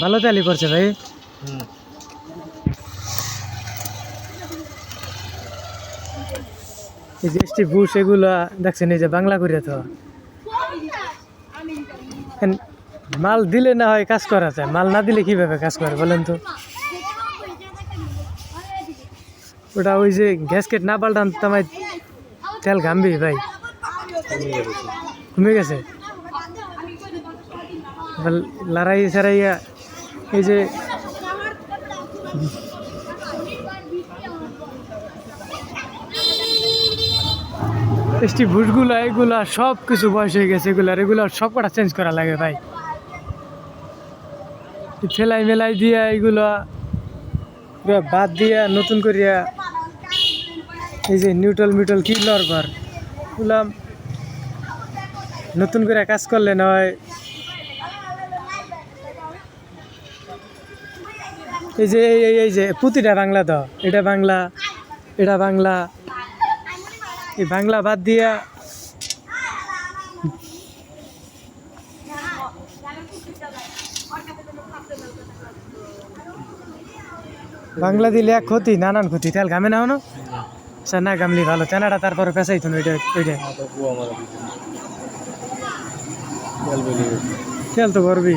ভালো তেলই করছে ভাই। এই যে এসটি বুশ এগুলা দেখছেন, এই যে বাংলা করে তো মাল দিলে না হয় কাজ করা যায়, মাল না দিলে কিভাবে কাজ করে বলেন তো? ওটা ওই যে গ্যাসকেট না পাল্টান তামাই তেল ঘামবি ভাই, কমে গেছে। লড়াই সারাইয়া এই যে এসটি বুটগুলা এগুলা সব কিছু বয়স হয়ে গেছে, এগুলা সব কটা চেঞ্জ করা লাগে ভাই। ঠেলাই মেলাই দিয়া এগুলা বাদ দিয়া নতুন করিয়া এই যে নিউট্রাল মিউট্রাল কি লরবার গুলাম নতুন করে কাজ করলে নয়। এই যে এই যে প্রতিটা বাংলা তো, এটা বাংলা, এটা বাংলা, এই বাংলা বাদ দিয়া বাংলা দিলে এক ক্ষতি, নানান ক্ষতি। তেল ঘামে না হনো স্যার, না ঘামলি ভালো, তেনাটা তারপরে পেঁচাইতো না। ওইটা তেল তো ভরবি।